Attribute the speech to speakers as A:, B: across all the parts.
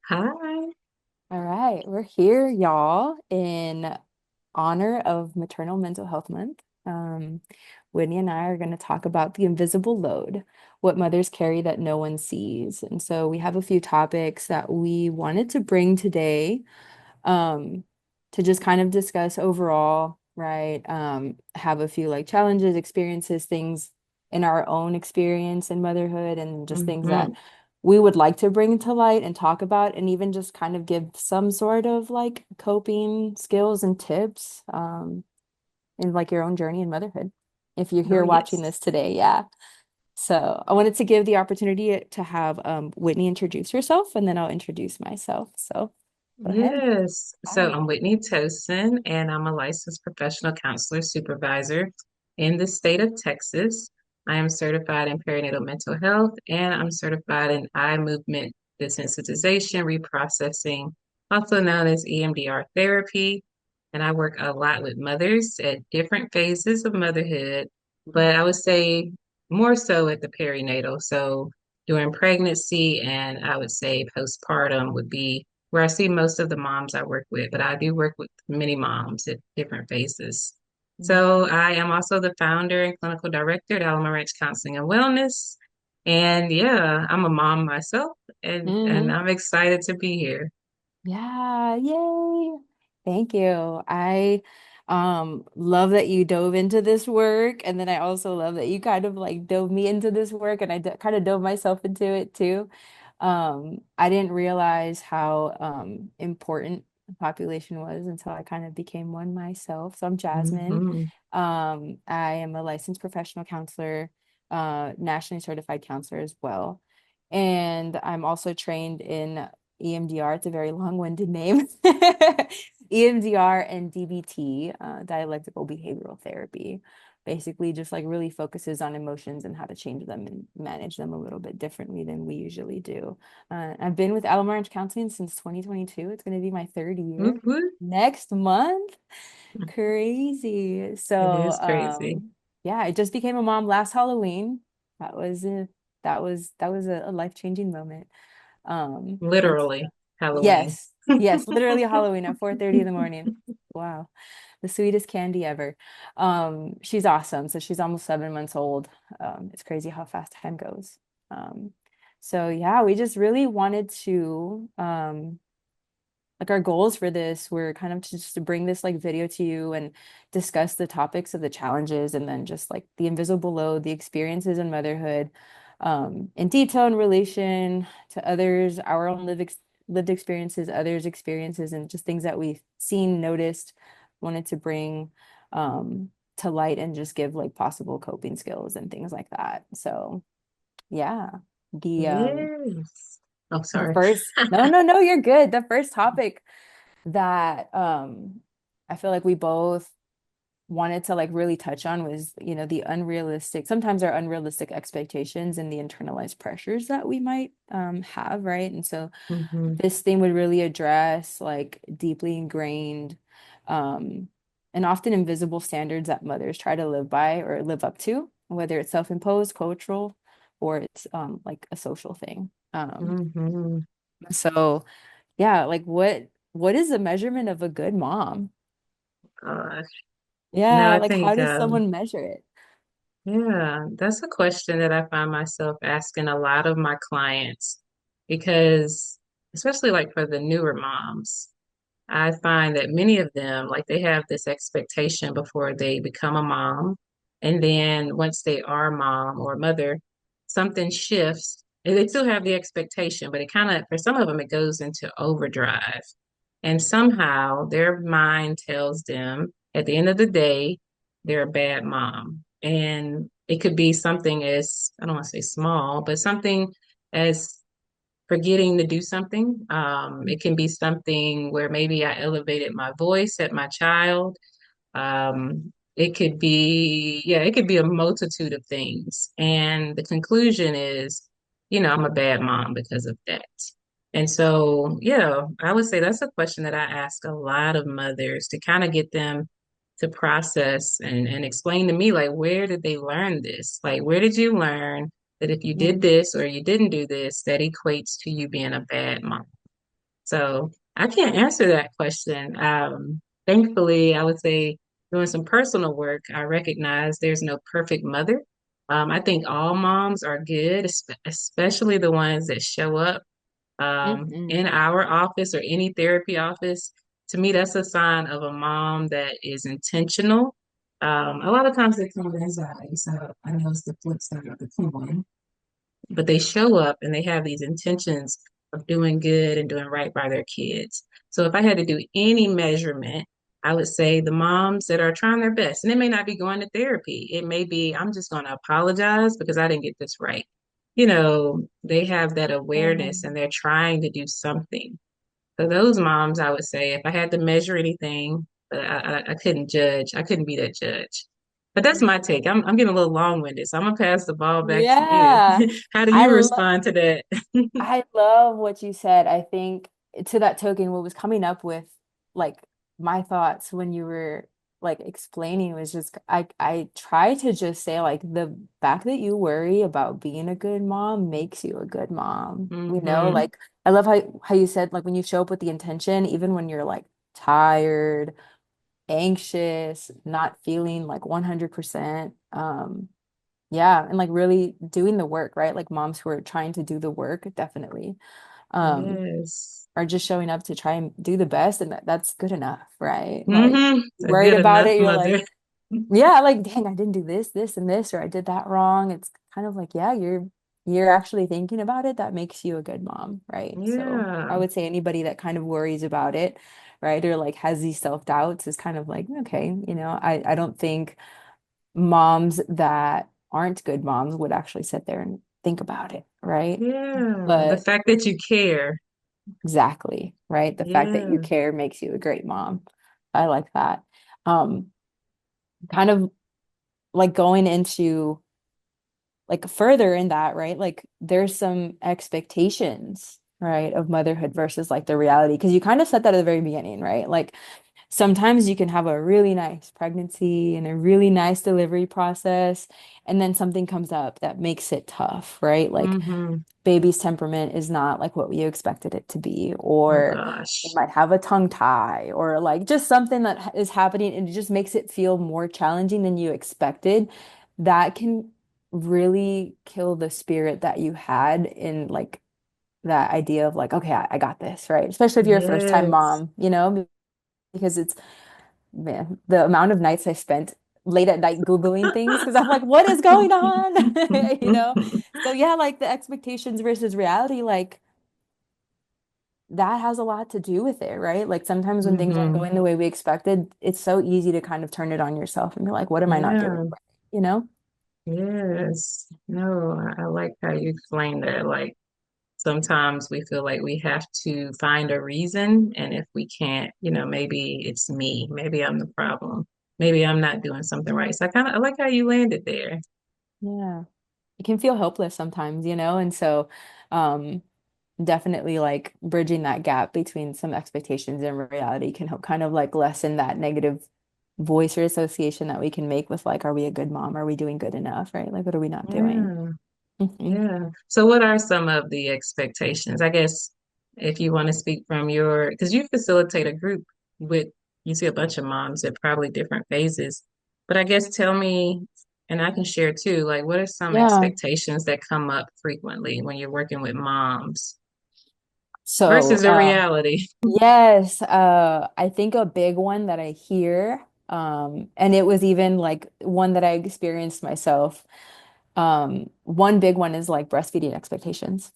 A: Hi.
B: All right, we're here, y'all, in honor of Maternal Mental Health Month. Whitney and I are going to talk about the invisible load, what mothers carry that no one sees. And so we have a few topics that we wanted to bring today um, to just kind of discuss overall, right? Have a few like challenges, experiences, things in our own experience in motherhood, and just things that
A: Hmm.
B: we would like to bring to light and talk about, and even just kind of give some sort of like coping skills and tips in like your own journey in motherhood. If you're
A: Oh,
B: here watching
A: yes.
B: this today, yeah. So I wanted to give the opportunity to have Whitney introduce herself, and then I'll introduce myself. So go ahead.
A: Yes. So
B: Hi.
A: I'm Whitney Toson, and I'm a licensed professional counselor supervisor in the state of Texas. I am certified in perinatal mental health, and I'm certified in eye movement desensitization reprocessing, also known as EMDR therapy. And I work a lot with mothers at different phases of motherhood, but I would say more so at the perinatal. So during pregnancy and I would say postpartum would be where I see most of the moms I work with, but I do work with many moms at different phases. So I am also the founder and clinical director at Alamo Counseling and Wellness. And yeah, I'm a mom myself and
B: Mm-hmm.
A: I'm excited to be here.
B: Yeah, yay. Thank you. I love that you dove into this work, and then I also love that you kind of like dove me into this work, and I kind of dove myself into it too. I didn't realize how important the population was until I kind of became one myself. So I'm Jasmine.
A: Hmm.
B: I am a licensed professional counselor, nationally certified counselor as well. And I'm also trained in EMDR. It's a very long-winded name. EMDR and DBT, dialectical behavioral therapy, basically just like really focuses on emotions and how to change them and manage them a little bit differently than we usually do. I've been with Alamo Counseling since 2022. It's going to be my third year
A: Hmm.
B: next month. Crazy.
A: It
B: So,
A: is crazy.
B: yeah, I just became a mom last Halloween. That was a a life-changing moment. It's
A: Literally Halloween.
B: yes, literally Halloween at 4:30 in the morning. Wow. The sweetest candy ever. She's awesome. So she's almost 7 months old. It's crazy how fast time goes. Um, so yeah, we just really wanted to like our goals for this were kind of just to bring this like video to you and discuss the topics of the challenges and then just like the invisible load, the experiences in motherhood, in detail in relation to others, our own lived experiences, others' experiences, and just things that we've seen, noticed, wanted to bring to light and just give like possible coping skills and things like that. So yeah, the
A: Yes. Oh,
B: the
A: sorry.
B: first no, you're good. The first topic that I feel like we both wanted to like really touch on was, the unrealistic, sometimes our unrealistic expectations and the internalized pressures that we might have, right? And so
A: Hmm.
B: this thing would really address like deeply ingrained um and often invisible standards that mothers try to live by or live up to, whether it's self-imposed, cultural, or it's like a social thing.
A: Hmm.
B: So yeah, like what is the measurement of a good mom?
A: Gosh. No,
B: Yeah,
A: I
B: like how
A: think
B: does someone measure it?
A: yeah, that's a question that I find myself asking a lot of my clients because, especially like for the newer moms, I find that many of them, like they have this expectation before they become a mom. And then once they are a mom or a mother, something shifts. And they still have the expectation, but it kind of, for some of them, it goes into overdrive. And somehow their mind tells them at the end of the day, they're a bad mom. And it could be something as, I don't want to say small, but something as forgetting to do something. It can be something where maybe I elevated my voice at my child. It could be, yeah, it could be a multitude of things. And the conclusion is, I'm a bad mom because of that. And so, yeah, I would say that's a question that I ask a lot of mothers to kind of get them to process and explain to me, like, where did they learn this? Like, where did you learn that if you did
B: Mm,
A: this or you didn't do this, that equates to you being a bad mom? So I can't answer that question. Thankfully, I would say doing some personal work, I recognize there's no perfect mother. I think all moms are good, especially the ones that show up
B: Hmm.
A: in our office or any therapy office. To me, that's a sign of a mom that is intentional. A lot of times they come with anxiety, so I know it's the flip side of the coin, but they show up and they have these intentions of doing good and doing right by their kids. So if I had to do any measurement, I would say the moms that are trying their best, and it may not be going to therapy. It may be, I'm just going to apologize because I didn't get this right. They have that awareness and they're trying to do something. So those moms, I would say, if I had to measure anything, but I couldn't judge. I couldn't be that judge. But that's my take. I'm getting a little long-winded, so I'm gonna pass the ball back to you.
B: Yeah.
A: How do
B: I
A: you
B: love
A: respond to that?
B: I love what you said. I think to that token, what was coming up with like my thoughts when you were like explaining was just I try to just say like the fact that you worry about being a good mom makes you a good mom.
A: Hmm.
B: Like I love how you said like when you show up with the intention, even when you're like tired, anxious, not feeling like 100%. Yeah, and like really doing the work, right? Like moms who are trying to do the work, definitely. Um,
A: Yes.
B: are just showing up to try and do the best, and that's good enough, right? Like
A: Hmm. A
B: worried
A: good
B: about
A: enough
B: it, you're like,
A: mother.
B: yeah, like dang, I didn't do this, this, and this, or I did that wrong. It's kind of like, yeah, you're actually thinking about it. That makes you a good mom, right? So I
A: Yeah.
B: would say anybody that kind of worries about it, right, or like has these self-doubts is kind of like, okay, I don't think moms that aren't good moms would actually sit there and think about it, right?
A: Yeah. The
B: But
A: fact that you care.
B: exactly, right? The fact that you
A: Yeah.
B: care makes you a great mom. I like that. Um, Kind of like going into like further in that, right? Like there's some expectations, right, of motherhood versus like the reality. Because you kind of said that at the very beginning, right? Like sometimes you can have a really nice pregnancy and a really nice delivery process, and then something comes up that makes it tough, right? Like
A: Hmm.
B: baby's temperament is not like what you expected it to be,
A: Oh
B: or it
A: gosh.
B: might have a tongue tie, or like just something that is happening and it just makes it feel more challenging than you expected. That can really kill the spirit that you had in like that idea of like, okay, I got this, right? Especially if you're a first time
A: Yes.
B: mom, because it's, man, the amount of nights I spent late at night Googling things because I'm like, what is going on? You know? So yeah, like the expectations versus reality, like that has a lot to do with it, right? Like sometimes when things aren't
A: Hmm.
B: going the way we expected, it's so easy to kind of turn it on yourself and be like, what am I not doing
A: Yeah.
B: right? You know?
A: Yes. No, I like how you explained that. Like sometimes we feel like we have to find a reason, and if we can't, maybe it's me. Maybe I'm the problem. Maybe I'm not doing something right. So I like how you landed there.
B: Yeah. It can feel hopeless sometimes, And so, um, definitely like bridging that gap between some expectations and reality can help kind of like lessen that negative voice or association that we can make with like, are we a good mom? Are we doing good enough? Right? Like, what are we not doing?
A: Yeah.
B: Hmm.
A: Yeah. So what are some of the expectations? I guess if you want to speak from because you facilitate a group with, you see a bunch of moms at probably different phases, but I guess tell me, and I can share too, like what are some
B: Yeah.
A: expectations that come up frequently when you're working with moms
B: So,
A: versus the reality?
B: yes, I think a big one that I hear, and it was even like one that I experienced myself. One big one is like breastfeeding expectations.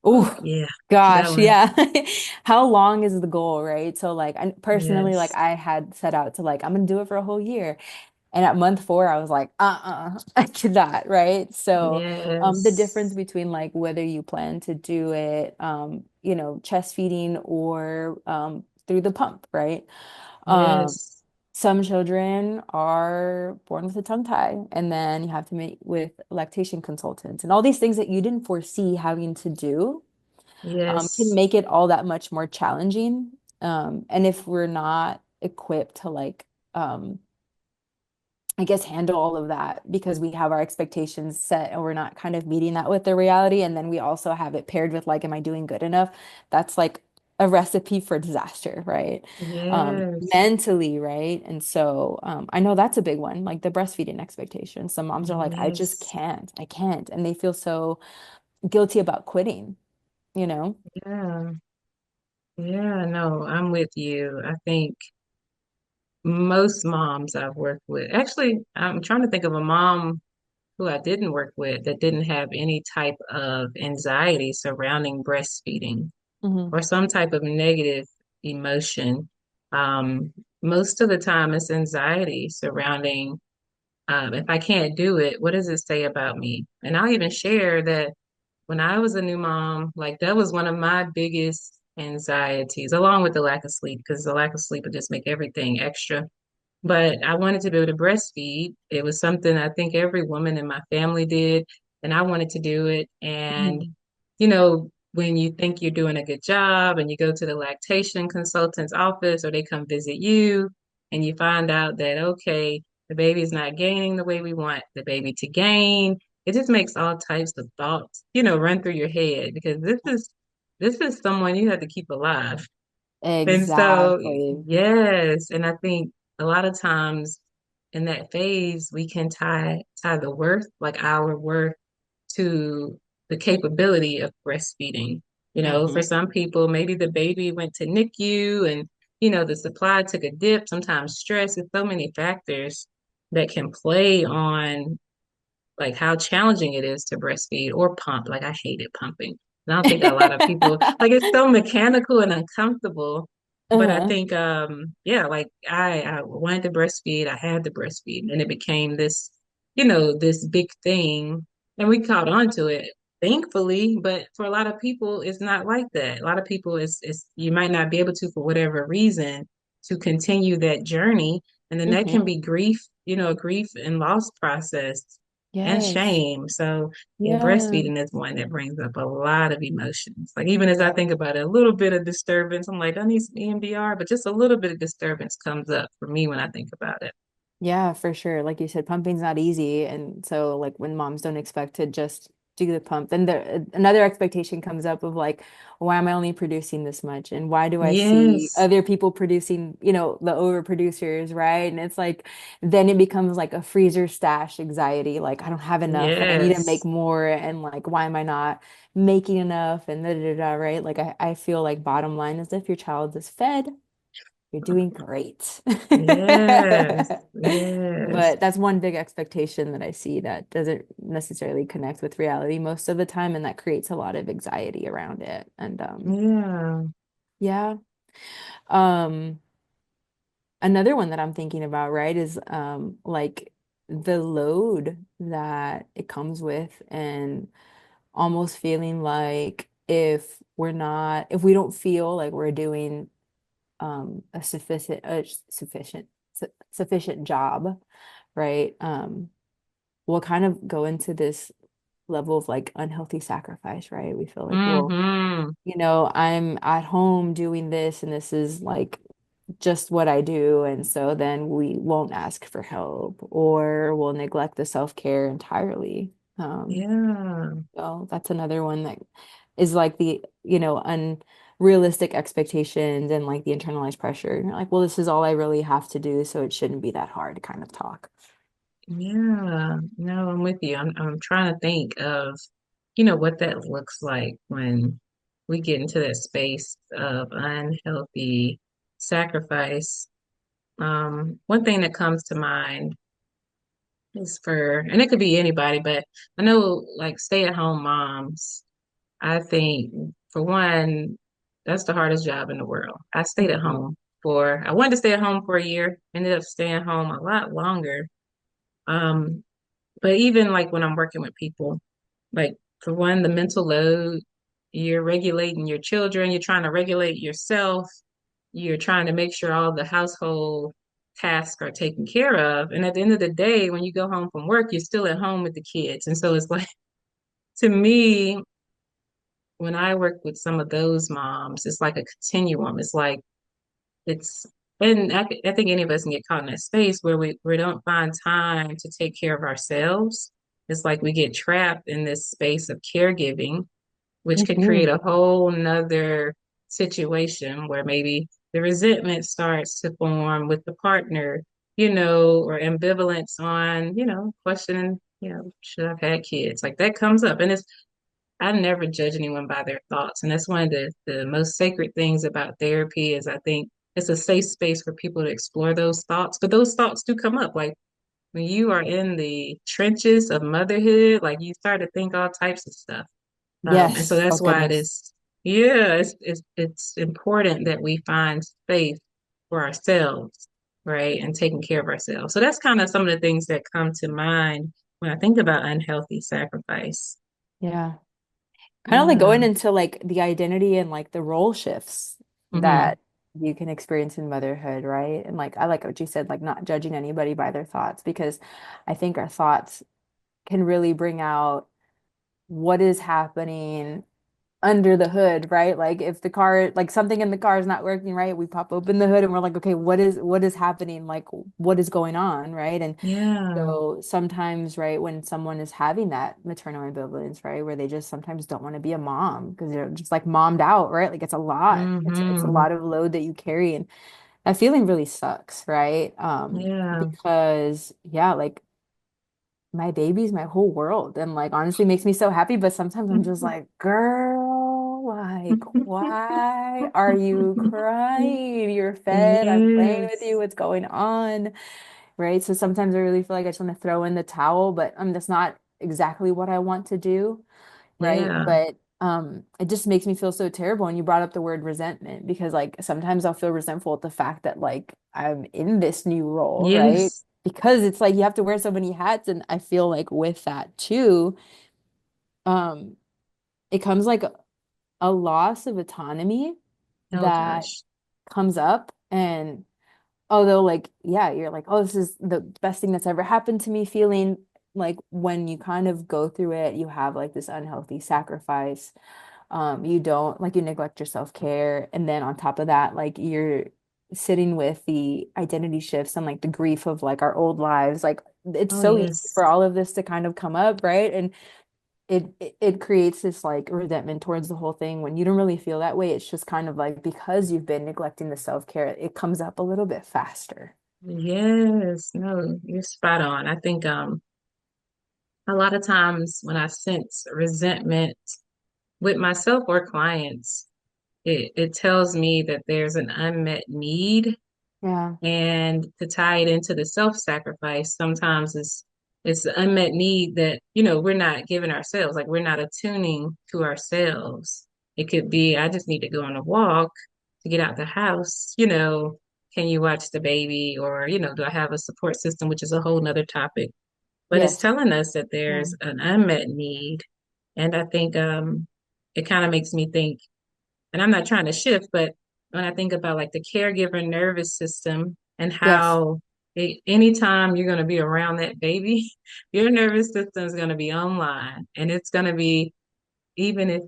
A: Oh,
B: Oh,
A: yeah, that
B: gosh,
A: one.
B: yeah. How long is the goal, right? So like I personally like
A: Yes.
B: I had set out to like I'm gonna do it for a whole year. And at month 4, I was like, I cannot, right? So the difference
A: Yes.
B: between like whether you plan to do it chest feeding or through the pump, right? Um,
A: Yes.
B: some children are born with a tongue tie, and then you have to meet with lactation consultants and all these things that you didn't foresee having to do can
A: Yes.
B: make it all that much more challenging. And if we're not equipped to like, I guess, handle all of that because we have our expectations set and we're not kind of meeting that with the reality, and then we also have it paired with like, am I doing good enough? That's like a recipe for disaster, right?
A: Yes.
B: Mentally, right? And so I know that's a big one, like the breastfeeding expectation. Some moms are like, I just
A: Yes.
B: can't, I can't. And they feel so guilty about quitting, you know?
A: Yeah. Yeah, no, I'm with you. I think most moms I've worked with, actually, I'm trying to think of a mom who I didn't work with that didn't have any type of anxiety surrounding breastfeeding
B: Hmm.
A: or some type of negative emotion. Um, Most of the time, it's anxiety surrounding if I can't do it, what does it say about me? And I'll even share that when I was a new mom, like that was one of my biggest anxieties, along with the lack of sleep, because the lack of sleep would just make everything extra. But I wanted to be able to breastfeed. It was something I think every woman in my family did, and I wanted to do it. And,
B: Hmm.
A: when you think you're doing a good job and you go to the lactation consultant's office or they come visit you and you find out that, okay, the baby's not gaining the way we want the baby to gain, it just makes all types of thoughts, run through your head because this is someone you have to keep alive. And so,
B: Exactly.
A: yes, and I think a lot of times in that phase, we can tie the worth, like our worth, to the capability of breastfeeding. For
B: Hmm.
A: some people, maybe the baby went to NICU and, the supply took a dip, sometimes stress, there's so many factors that can play on like how challenging it is to breastfeed or pump. Like I hated pumping. And I don't think a lot of people like it's so mechanical and uncomfortable. But I
B: Uh-huh.
A: think yeah, like I wanted to breastfeed, I had to breastfeed, and it became this big thing. And we caught on to it, thankfully. But for a lot of people, it's not like that. A lot of people is you might not be able to for whatever reason to continue that journey. And then that can
B: Hmm.
A: be grief, a grief and loss process and
B: Yes.
A: shame. So, yeah,
B: Yeah.
A: breastfeeding is one that brings up a lot of emotions. Like, even as I
B: Yes.
A: think about it, a little bit of disturbance, I'm like, I need some EMDR, but just a little bit of disturbance comes up for me when I think about it.
B: Yeah, for sure. Like you said, pumping's not easy. And so like when moms don't expect to just do the pump, then another expectation comes up of like, why am I only producing this much? And why do I see
A: Yes,
B: other people producing, the overproducers, right? And it's like then it becomes like a freezer stash anxiety. Like I don't have enough and I need to make
A: yes.
B: more. And like, why am I not making enough? And da, da, da, da, right? Like I feel like bottom line is if your child is fed, you're doing great.
A: Yes, yes,
B: But that's one big expectation that I see that doesn't necessarily connect with reality most of the time, and that creates a lot of anxiety around it. And
A: yeah.
B: yeah. Um, Another one that I'm thinking about, right, is like the load that it comes with and almost feeling like if we don't feel like we're doing sufficient job, right? We'll kind of go into this level of like unhealthy sacrifice, right? We feel like, well,
A: Mm-hmm.
B: I'm at home doing this and this is like just what I do. And so then we won't ask for help or we'll neglect the self-care entirely.
A: Yeah,
B: So that's another one that is like the, unrealistic expectations and like the internalized pressure. You're like, well, this is all I really have to do, so it shouldn't be that hard kind of talk.
A: yeah. No, I'm with you. I'm trying to think of, what that looks like when we get into that space of unhealthy sacrifice. One thing that comes to mind is and it could be anybody, but I know like stay-at-home moms, I think for one, that's the hardest job in the world.
B: Mhm.
A: I wanted to stay at home for a year, ended up staying home a lot longer. Um, but even like when I'm working with people, like for one, the mental load, you're regulating your children, you're trying to regulate yourself, you're trying to make sure all the household tasks are taken care of. And at the end of the day, when you go home from work, you're still at home with the kids. And so it's like, to me, when I work with some of those moms, it's like a continuum. It's like, it's, and I think any of us can get caught in that space where we don't find time to take care of ourselves. It's like we get trapped in this space of caregiving, which could create
B: Mhm.
A: a whole nother. situation where maybe the resentment starts to form with the partner, or ambivalence on, questioning, should I've had kids? Like that comes up. And I never judge anyone by their thoughts. And that's one of the most sacred things about therapy is I think it's a safe space for people to explore those thoughts. But those thoughts do come up. Like when you are in the trenches of motherhood, like you start to think all types of stuff. And so
B: Yes. Oh
A: that's why it
B: goodness.
A: is, yeah, it's important that we find space for ourselves, right? And taking care of ourselves. So that's kind of some of the things that come to mind when I think about unhealthy sacrifice.
B: Yeah. Kind of like
A: Yeah.
B: going into like the identity and like the role shifts
A: Hmm.
B: that you can experience in motherhood, right? And like I like what you said, like not judging anybody by their thoughts, because I think our thoughts can really bring out what is happening under the hood, right? Like if the car, like something in the car is not working right, we pop open the hood and we're like, okay, what is happening? Like what is going on, right? And
A: Yeah.
B: so sometimes, right, when someone is having that maternal ambivalence, right, where they just sometimes don't want to be a mom because they're just like mommed out, right? Like it's a lot. It's a
A: Hmm.
B: lot of load that you carry, and that feeling really sucks, right?
A: Yeah.
B: Because yeah, like my baby's my whole world and like honestly makes me so happy, but sometimes I'm just like, girl, like why are you crying? You're fed, I'm playing with
A: Yes.
B: you, what's going on? Right? So sometimes I really feel like I just want to throw in the towel, but that's not exactly what I want to do, right?
A: Yeah.
B: But it just makes me feel so terrible. And you brought up the word resentment because like sometimes I'll feel resentful at the fact that like I'm in this new role, right?
A: Yes.
B: Because it's like you have to wear so many hats, and I feel like with that too, um, it comes like a loss of autonomy
A: Oh
B: that
A: gosh.
B: comes up. And although, like, yeah, you're like, oh, this is the best thing that's ever happened to me, feeling like when you kind of go through it, you have like this unhealthy sacrifice. You don't like you neglect your self-care. And then on top of that, like you're sitting with the identity shifts and like the grief of like our old lives. Like it's
A: Oh
B: so easy
A: yes.
B: for all of this to kind of come up, right? And it creates this like resentment towards the whole thing when you don't really feel that way. It's just kind of like because you've been neglecting the self-care, it comes up a little bit faster.
A: Yes. No, you're spot on. I think a lot of times when I sense resentment with myself or clients, it tells me that there's an unmet need.
B: Yeah.
A: And to tie it into the self-sacrifice, sometimes it's the unmet need that, we're not giving ourselves, like we're not attuning to ourselves. It could be, I just need to go on a walk to get out the house, can you watch the baby? Or, do I have a support system, which is a whole nother topic. But it's
B: Yes.
A: telling us that
B: Yeah.
A: there's an unmet need. And I think it kind of makes me think, and I'm not trying to shift, but when I think about like the caregiver nervous system and
B: Yes.
A: how anytime you're going to be around that baby, your nervous system is going to be online and it's going to be, even if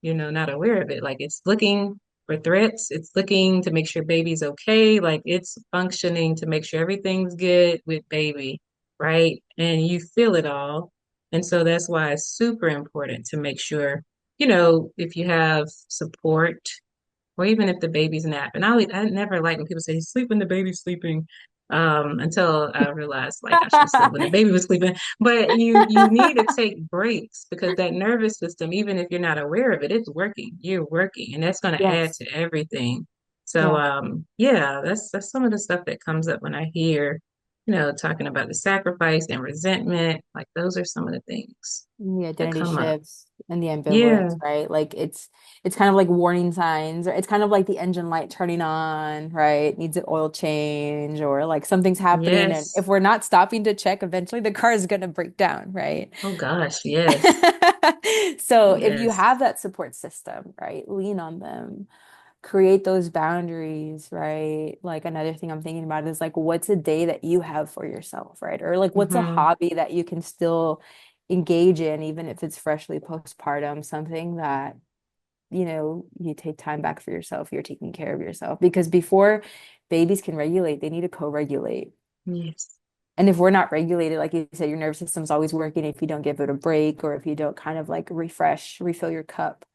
A: not aware of it, like it's looking for threats, it's looking to make sure baby's okay, like it's functioning to make sure everything's good with baby, right? And you feel it all. And so that's why it's super important to make sure, if you have support or even if the baby's napping. I never like when people say sleep when the baby's sleeping. Until I realized like I should have slept when the baby was sleeping. But you need to take breaks because that nervous system, even if you're not aware of it, it's working. You're working, and that's going to add
B: Yes.
A: to everything. So
B: Yeah.
A: yeah, that's some of the stuff that comes up when I hear, talking about the sacrifice and resentment. Like those are some of the things
B: The
A: that
B: identity
A: come up.
B: shifts and the ambivalence,
A: Yeah.
B: right? Like it's kind of like warning signs, or it's kind of like the engine light turning on, right? Needs an oil change, or like something's happening. And
A: Yes.
B: if we're not stopping to check, eventually the car is gonna break down, right?
A: Oh gosh. Yes.
B: So if you
A: Yes.
B: have that support system, right, lean on them, create those boundaries, right? Like another thing I'm thinking about is like, what's a day that you have for yourself, right? Or like, what's a
A: Hmm.
B: hobby that you can still engage in, even if it's freshly postpartum, something that, you take time back for yourself, you're taking care of yourself. Because before babies can regulate, they need to co-regulate.
A: Yes.
B: And if we're not regulated, like you said, your nervous system's always working if you don't give it a break or if you don't kind of like refresh, refill your cup.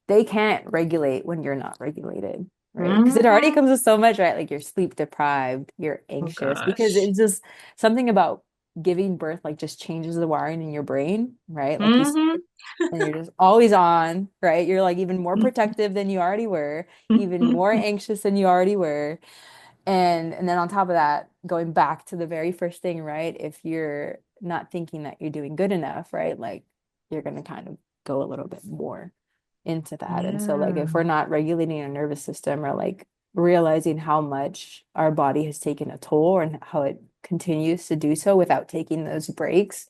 B: they can't regulate when you're not regulated, right? Because it already
A: Hmm.
B: comes with so much, right? Like you're sleep deprived, you're
A: Oh
B: anxious because
A: gosh.
B: it's just something about giving birth like just changes the wiring in your brain, right? Like you
A: Hmm.
B: sleep and you're just always on, right? You're like even more protective than you already were, even more anxious than you already were. And then on top of that, going back to the very first thing, right? If you're not thinking that you're doing good enough, right? Like you're gonna kind of go a little bit more into that. And so like
A: Yeah.
B: if we're not regulating our nervous system or like realizing how much our body has taken a toll and how it continues to do so without taking those breaks,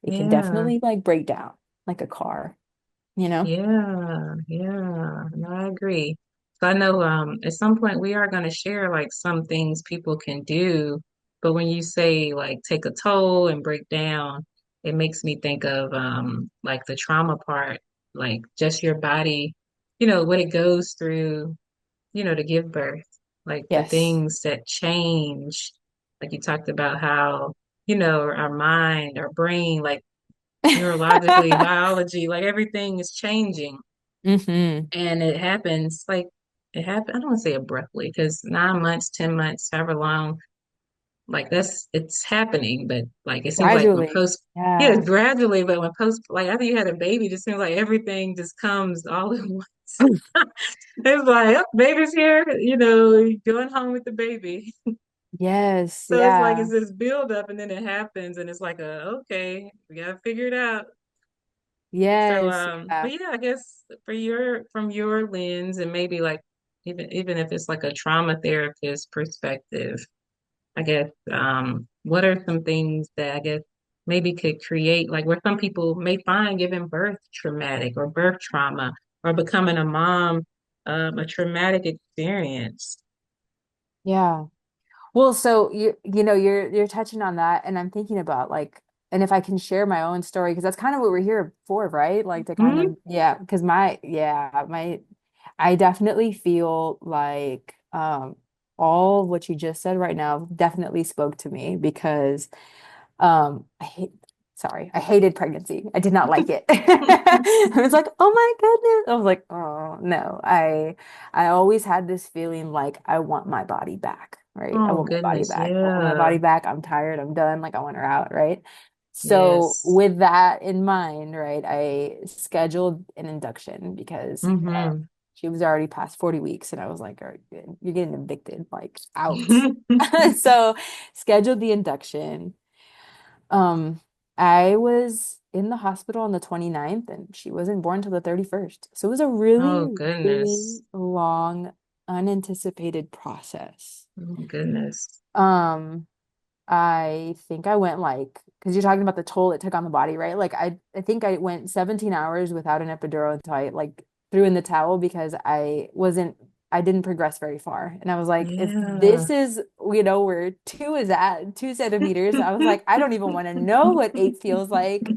B: it can
A: Yeah.
B: definitely like break down like a car, you know?
A: Yeah, yeah, no, I agree. So I know at some point we are going to share like some things people can do, but when you say like take a toll and break down, it makes me think of like the trauma part, like just your body, what it goes through, to give birth, like the
B: Yes.
A: things that change. Like you talked about how, our mind, our brain, like neurologically, biology, like everything is changing.
B: Hmm.
A: And it happens like it happened, I don't want to say abruptly, because 9 months, 10 months, however long, like it's happening, but like it seems like when
B: Gradually.
A: yeah,
B: Yeah.
A: gradually, but when like after you had a baby, it just seems like everything just comes all at once. It's like, oh, baby's here, going home with the baby.
B: Yes.
A: So it's like
B: Yeah.
A: it's this build up and then it happens and it's like okay, we gotta figure it out. So,
B: Yes.
A: but
B: Yeah.
A: yeah, I guess from your lens and maybe like even if it's like a trauma therapist perspective, I guess what are some things that I guess maybe could create like where some people may find giving birth traumatic or birth trauma or becoming a mom a traumatic experience.
B: Yeah. Well, so you're touching on that, and I'm thinking about like, and if I can share my own story, because that's kind of what we're here for, right? Like to kind
A: Hmm.
B: of because I definitely feel like all of what you just said right now definitely spoke to me because I hate sorry, I hated pregnancy. I did not like it. I was like, oh my goodness. I was like, oh no. I always had this feeling like I want my body back, right? I
A: Oh
B: want my body
A: goodness,
B: back. I want my
A: yeah.
B: body back. I'm tired. I'm done. Like I want her out, right? So
A: Yes.
B: with that in mind, right, I scheduled an induction because
A: Hmm.
B: she was already past 40 weeks and I was like, all right, good. You're getting evicted, like out. So scheduled the induction. um, I was in the hospital on the 29th and she wasn't born till the 31st. So it was a
A: Oh
B: really, really
A: goodness.
B: long, unanticipated process.
A: Oh goodness.
B: Um, I think I went like, because you're talking about the toll it took on the body, right? Like I think I went 17 hours without an epidural until I like threw in the towel because I didn't progress very far. And I was like, if
A: Yeah.
B: this is, where two is at 2 centimeters, I was like, I don't even want to know what eight feels like.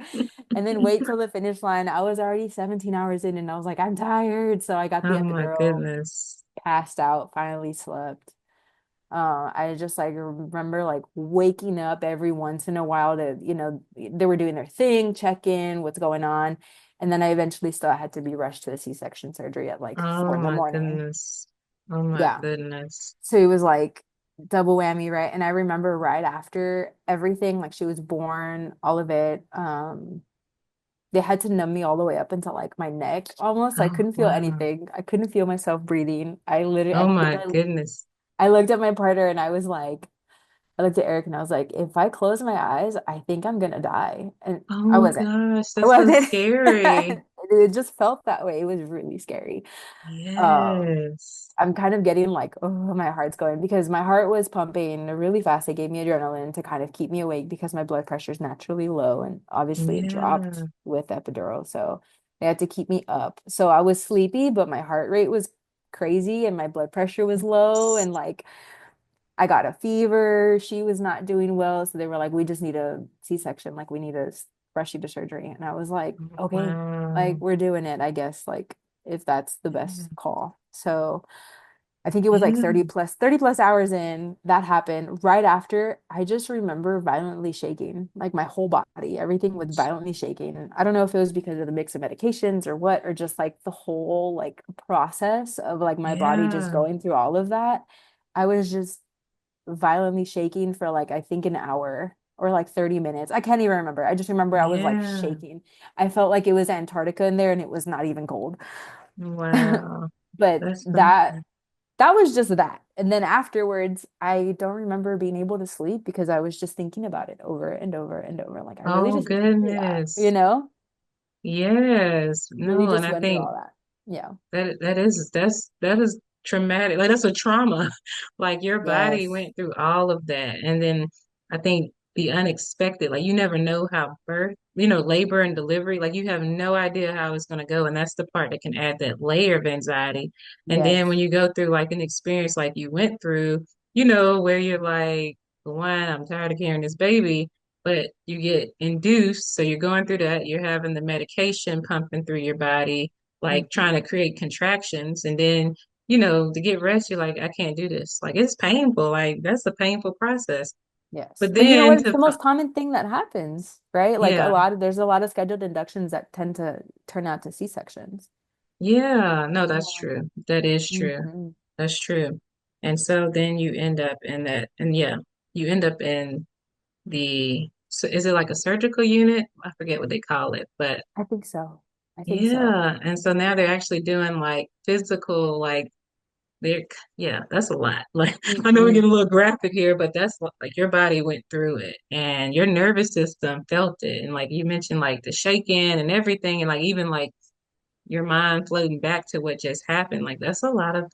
B: And then wait till the finish line. I was already 17 hours in and I was like, I'm tired. So I got the
A: Oh my
B: epidural,
A: goodness.
B: passed out, finally slept. I just like remember like waking up every once in a while to, they were doing their thing, check in, what's going on. And then I eventually still had to be rushed to the C-section surgery at like
A: Oh
B: 4 in the morning.
A: goodness. Oh my
B: Yeah.
A: goodness.
B: So it was like double whammy, right? And I remember right after everything, like she was born, all of it, they had to numb me all the way up until like my neck almost. I
A: Oh
B: couldn't feel
A: wow.
B: anything. I couldn't feel myself breathing.
A: Oh
B: I think
A: my goodness.
B: I looked at my partner and I was like, I looked at Eric and I was like, if I close my eyes, I think I'm gonna die. And I
A: Oh
B: wasn't.
A: gosh,
B: I
A: that's so
B: wasn't.
A: scary.
B: It just felt that way. It was really scary. Um,
A: Yes.
B: I'm kind of getting like, oh, my heart's going because my heart was pumping really fast. They gave me adrenaline to kind of keep me awake because my blood pressure is naturally low and obviously it dropped
A: Yeah.
B: with epidural. So they had to keep me up. So I was sleepy, but my heart rate was crazy and my blood pressure was low and like I got a fever. She was not doing well. So they were like, we just need a C-section. Like, we need to rush you to surgery. And I was like, okay, like,
A: Wow.
B: we're doing it, I guess, like, if that's the best call. So I think it was like
A: Yeah.
B: 30 plus hours in, that happened. Right after, I just remember violently shaking, like my whole body, everything was violently shaking. I don't know if it was because of the mix of medications or what, or just like the whole like process of like my body just
A: Yeah.
B: going through all of that. I was just violently shaking for like I think an hour or like 30 minutes. I can't even remember. I just remember I was like
A: Yeah.
B: shaking. I felt like it was Antarctica in there and it was not even cold.
A: Wow.
B: But
A: That's
B: that
A: something.
B: that was just that. And then afterwards, I don't remember being able to sleep because I was just thinking about it over and over and over. Like I really
A: Oh
B: just went through that, you
A: goodness.
B: know?
A: Yes.
B: Really
A: No, and
B: just
A: I
B: went through
A: think
B: all that. Yeah.
A: that is traumatic. Like that's a trauma. Like your body
B: Yes.
A: went through all of that. And then I think the unexpected, like you never know how birth, labor and delivery, like you have no idea how it's going to go. And that's the part that can add that layer of anxiety. And then when
B: Yes.
A: you go through like an experience like you went through, where you're like, one, I'm tired of carrying this baby, but you get induced. So you're going through that, you're having the medication pumping through your body, like trying
B: Mhm.
A: to create contractions. And then, to get rest, you're like, I can't do this. Like it's painful. Like that's a painful process.
B: Yes.
A: But
B: But you know
A: then
B: what? It's
A: to,
B: the most common thing that happens, right? Like
A: yeah,
B: there's a lot of scheduled inductions that tend to turn out to C-sections.
A: yeah, no, that's
B: Yeah.
A: true. That is true.
B: Hmm.
A: That's true. And so then you end up in that, and yeah, you end up in so is it like a surgical unit? I forget what they call it, but
B: I think so. I think so.
A: yeah. And so now they're
B: Yeah.
A: actually doing like physical, like they're, yeah, that's a lot. Like I know we're
B: Hmm.
A: getting a little graphic here, but that's like your body went through it and your nervous system felt it. And like you mentioned, like the shaking and everything, and like even like your mind floating back to what just happened. Like that's a lot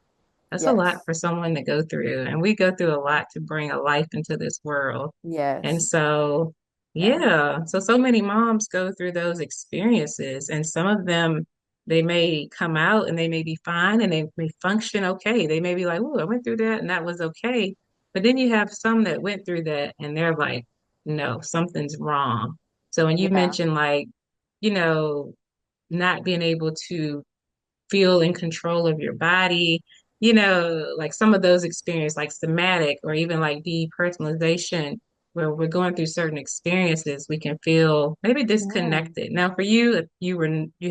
B: Yes.
A: for someone to go through. And we go through a lot to bring a life into this world. And
B: Yes.
A: so,
B: Yeah.
A: yeah, so many moms go through those experiences, and some of them, they may come out and they may be fine and they may function okay. They may be like, oh, I went through that and that was okay. But then you have some that went through that and they're like, no, something's wrong. So when you
B: Yeah.
A: mentioned like, you know, not being able to feel in control of your body, like some of those experiences, like somatic or even like depersonalization, where we're going through certain experiences, we can feel maybe
B: Yeah.
A: disconnected. Now, for you, if you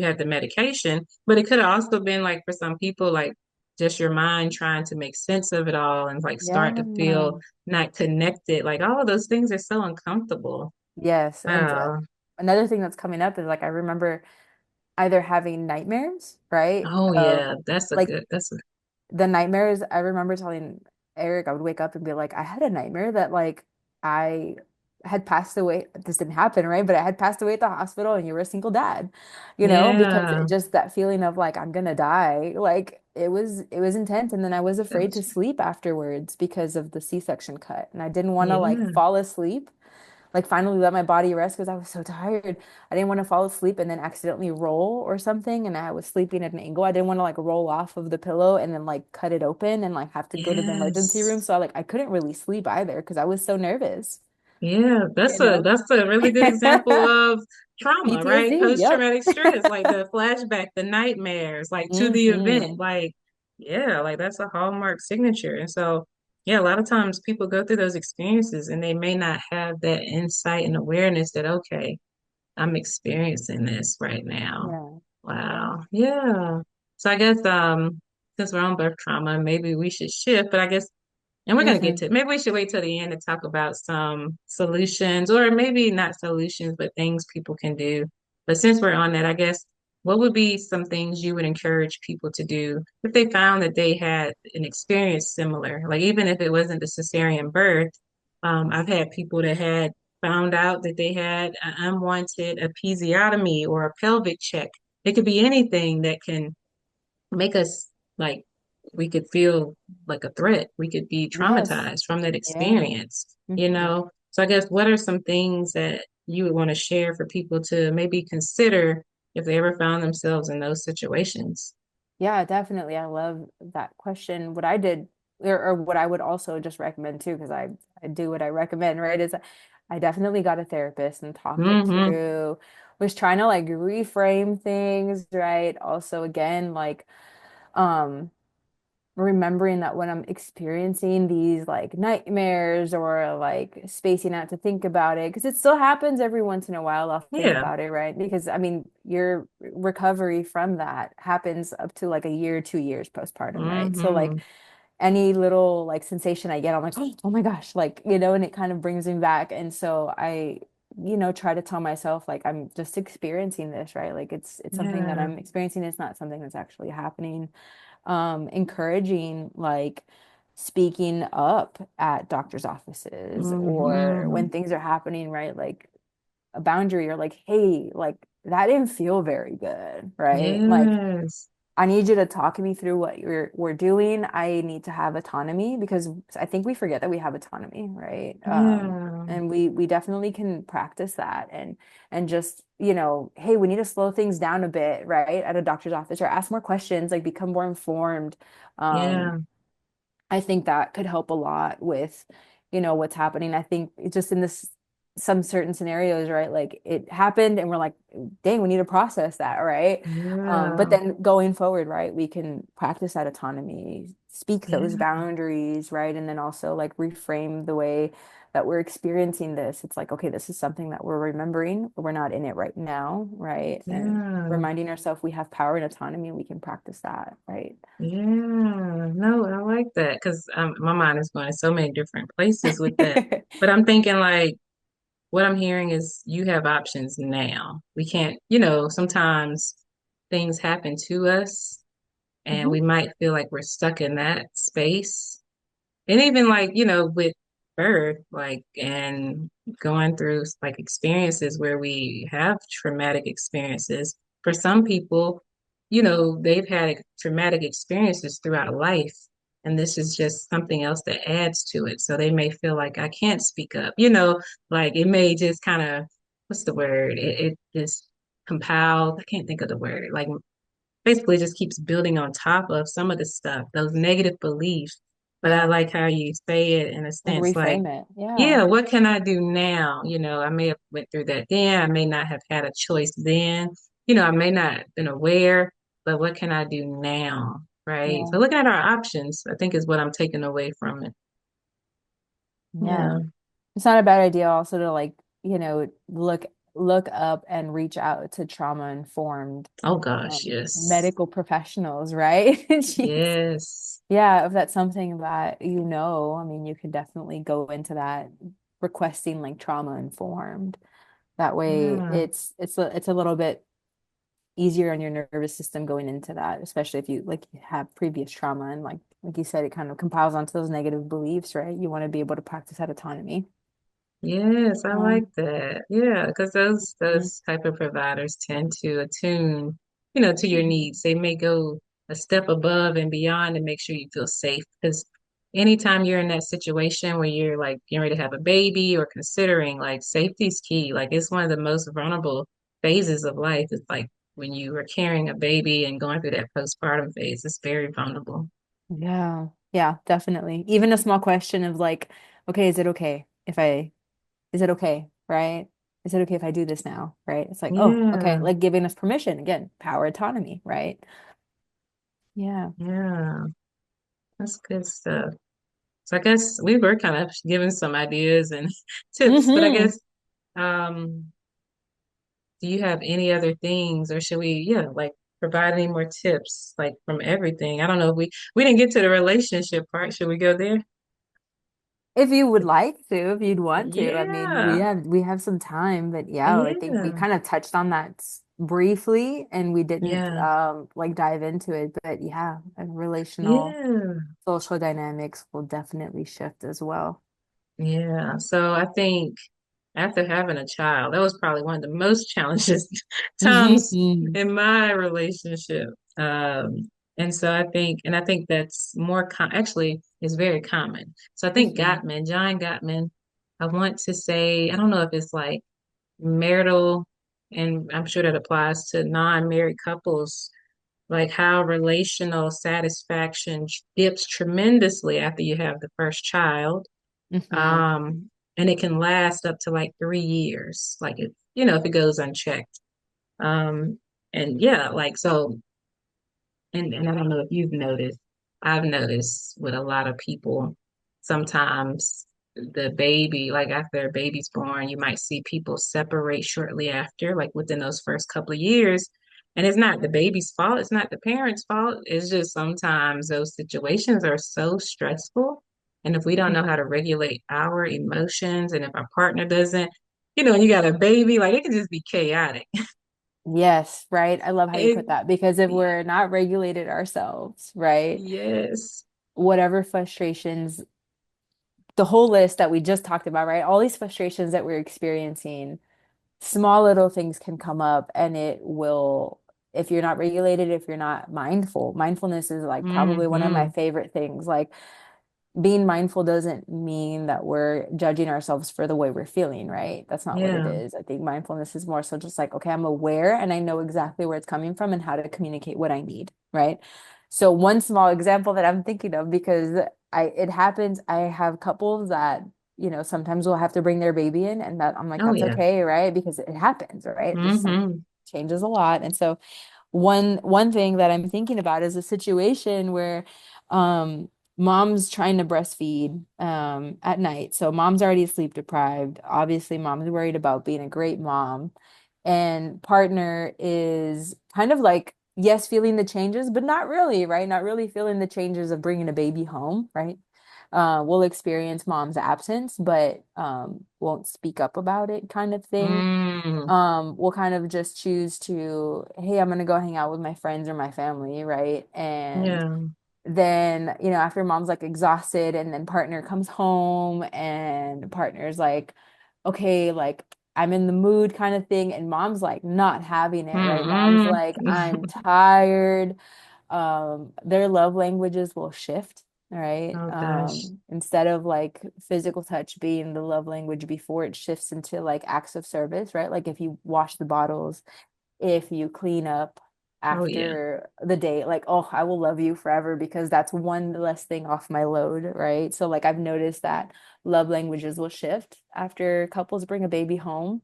A: had the medication, but it could have also been like for some people, like just your mind trying to make sense of it all and like start to
B: Yeah.
A: feel not connected. Like all of those things are so uncomfortable.
B: Yes. And
A: Wow.
B: another thing that's coming up is like I remember either having nightmares, right?
A: Oh yeah, that's a
B: Like
A: good. That's a
B: the nightmares, I remember telling Eric, I would wake up and be like, I had a nightmare that like I had passed away. This didn't happen, right? But I had passed away at the hospital and you were a single dad, because
A: yeah.
B: just that feeling of like I'm gonna die, like it was intense. And then I was afraid to
A: That's
B: sleep afterwards because of the C-section cut. And I didn't want to like
A: yeah.
B: fall asleep like finally let my body rest because I was so tired. I didn't want to fall asleep and then accidentally roll or something. And I was sleeping at an angle. I didn't want to like roll off of the pillow and then like cut it open and like have to go to the emergency room.
A: Yes.
B: So I couldn't really sleep either because I was so nervous,
A: Yeah,
B: you
A: that's a
B: know?
A: that's a really good example of trauma, right?
B: PTSD. Yep.
A: Post-traumatic stress, like the flashback, the nightmares, like to the event.
B: Hmm.
A: Like, yeah, like that's a hallmark signature. And so, yeah, a lot of times people go through those experiences and they may not have that insight and awareness that, okay, I'm experiencing this right now.
B: Yeah.
A: Wow. Yeah. So I guess since we're on birth trauma, maybe we should shift, but I guess and we're going to get
B: Hmm.
A: to, maybe we should wait till the end to talk about some solutions, or maybe not solutions, but things people can do. But since we're on that, I guess what would be some things you would encourage people to do if they found that they had an experience similar? Like even if it wasn't a cesarean birth, I've had people that had found out that they had an unwanted episiotomy or a pelvic check. It could be anything that can make us like we could feel like a threat. We could be
B: Yes.
A: traumatized from that
B: Yeah.
A: experience,
B: Hmm.
A: So I guess what are some things that you would want to share for people to maybe consider if they ever found themselves in those situations?
B: Yeah, definitely. I love that question. What I did, or what I would also just recommend too, because I do what I recommend, right? Is I definitely got a therapist and talked it
A: Mm-hmm.
B: through, was trying to like reframe things, right? Also, again, like, um, remembering that when I'm experiencing these like nightmares or like spacing out to think about it, because it still happens every once in a while, I'll think
A: Yeah.
B: about it, right? Because I mean, your recovery from that happens up to like a year, 2 years postpartum, right? So like
A: Hmm.
B: any little like sensation I get, I'm like, oh my gosh, like, and it kind of brings me back. And so I, try to tell myself like I'm just experiencing this, right? Like it's something that
A: Yeah.
B: I'm experiencing. It's not something that's actually happening. Encouraging like speaking up at doctor's offices or when
A: Hmm.
B: things are happening, right? Like a boundary or like, hey, like that didn't feel very good, right? Like
A: Yes.
B: I need you to talk me through what we're doing. I need to have autonomy because I think we forget that we have autonomy, right?
A: Yeah.
B: And we definitely can practice that and just, hey, we need to slow things down a bit, right? At a doctor's office or ask more questions, like become more informed. Um,
A: Yeah.
B: I think that could help a lot with, what's happening. I think it's just in this some certain scenarios, right? Like it happened and we're like, dang, we need to process that, right? But
A: Yeah.
B: then going forward, right, we can practice that autonomy, speak those
A: Yeah.
B: boundaries, right? And then also like reframe the way that we're experiencing this. It's like, okay, this is something that we're remembering, but we're not in it right now, right? And
A: Yeah.
B: reminding ourselves we have power and autonomy, we can practice that, right?
A: Yeah. No, I like that because my mind is going to so many different places with that. But I'm thinking like what I'm hearing is you have options now. We can't, sometimes things happen to us and
B: Mhm.
A: we might feel like we're stuck in that space. And even like, with birth, like, and going through like experiences where we have traumatic experiences, for some people, they've had traumatic experiences throughout life. And this is just something else that adds to it. So they may feel like I can't speak up, like it may just kind of, what's the word? It just compiled. I can't think of the word. Like basically just keeps building on top of some of the stuff, those negative beliefs. But I
B: Yeah.
A: like how you say it in a
B: Like
A: sense, like,
B: reframe it. Yeah.
A: yeah, what can I do now? I may have went through that then. I may not have had a choice then. I may not have been aware, but what can I do now? Right.
B: Yeah.
A: So looking at our options, I think is what I'm taking away from it.
B: Yeah.
A: Yeah.
B: It's not a bad idea also to like, look up and reach out to trauma informed
A: Oh gosh, yes.
B: medical professionals, right? Jeez.
A: Yes.
B: Yeah, if that's something that I mean, you can definitely go into that requesting like trauma informed. That way
A: Yeah.
B: it's a little bit easier on your nervous system going into that, especially if you like you have previous trauma and like you said, it kind of compiles onto those negative beliefs, right? You want to be able to practice that autonomy.
A: Yes, I like
B: Um,
A: that. Yeah, because those
B: mhm.
A: those type of providers tend to attune, to your
B: Mhm.
A: needs. They may go a step above and beyond to make sure you feel safe. Because anytime you're in that situation where you're like getting ready to have a baby or considering like safety is key. Like it's one of the most vulnerable phases of life. It's like when you are carrying a baby and going through that postpartum phase, it's very vulnerable.
B: Yeah, yeah, definitely. Even a small question of like, okay, is it okay, right? Is it okay if I do this now, right? It's like, oh, okay,
A: Yeah,
B: like giving us permission again, power autonomy, right? Yeah.
A: yeah, that's good stuff. So I guess we were kind of given some ideas and tips, but I
B: Hmm.
A: guess do you have any other things or should we, yeah, like provide any more tips like from everything? I don't know if we didn't get to the relationship part. Should we go there?
B: If you would like to, if you'd want to, I mean, we
A: Yeah.
B: have we have some time, but yeah, I think we
A: Yeah.
B: kind of touched on that briefly and we didn't
A: Yeah.
B: like dive into it, but yeah, and relational
A: Yeah.
B: social dynamics will definitely shift as well.
A: Yeah. So I think after having a child, that was probably one of the most challenges times
B: Hmm.
A: in my relationship. And I think that's actually is very common. So I think
B: Hmm.
A: John Gottman, I want to say, I don't know if it's like marital, and I'm sure that applies to non-married couples, like how relational satisfaction dips tremendously after you have the first child.
B: Hmm.
A: Um, and it can last up to like 3 years, like if it goes unchecked. Um, and yeah, like so, and I don't know if you've noticed, I've noticed with a lot of people, sometimes the baby, like after a baby's born, you might see people separate shortly after, like within those first couple of years. And it's not the baby's fault, it's not the parents' fault. It's just sometimes those situations are so stressful. And if we don't know how to regulate our emotions, and if our partner doesn't, and you got a baby, like it can just be chaotic.
B: Yes, right. I love how you
A: It,
B: put that because if we're not regulated ourselves, right,
A: yes.
B: whatever frustrations, the whole list that we just talked about, right, all these frustrations that we're experiencing, small little things can come up and it will, if you're not regulated, if you're not mindful, mindfulness is like probably one of my
A: Hmm.
B: favorite things. Like being mindful doesn't mean that we're judging ourselves for the way we're feeling, right? That's not what it
A: Yeah.
B: is. I think mindfulness is more so just like, okay, I'm aware and I know exactly where it's coming from and how to communicate what I need, right? So one small example that I'm thinking of because it happens, I have couples that, sometimes will have to bring their baby in and that I'm like,
A: Oh
B: that's
A: yeah.
B: okay, right? Because it happens, right? Just something
A: Hmm.
B: changes a lot. And so one thing that I'm thinking about is a situation where um mom's trying to breastfeed at night. So mom's already sleep deprived. Obviously, mom's worried about being a great mom. And partner is kind of like, yes, feeling the changes, but not really, right? Not really feeling the changes of bringing a baby home, right? We'll experience mom's absence, but won't speak up about it kind of thing.
A: Mm.
B: We'll kind of just choose to, hey, I'm gonna go hang out with my friends or my family, right? And
A: Yeah.
B: then, after mom's like exhausted and then partner comes home and partner's like, okay, like I'm in the mood kind of thing. And mom's like not having it, right? Mom's
A: Mm-mm.
B: like, I'm tired. Their love languages will shift, right?
A: Oh gosh.
B: Instead of like physical touch being the love language before, it shifts into like acts of service, right? Like if you wash the bottles, if you clean up
A: Oh yeah.
B: after the day, like, oh, I will love you forever because that's one less thing off my load, right? So like I've noticed that love languages will shift after couples bring a baby home.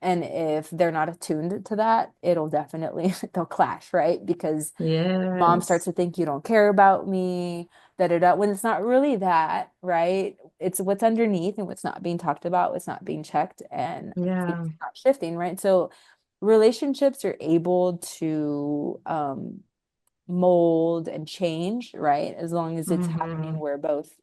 B: And if they're not attuned to that, it'll definitely they'll clash, right? Because mom starts
A: Yes.
B: to think you don't care about me, da da da, when it's not really that, right? It's what's underneath and what's not being talked about, what's not being checked, and things
A: Yeah.
B: are not shifting, right? So relationships are able to mold and change, right? As long as it's happening
A: Hmm.
B: where both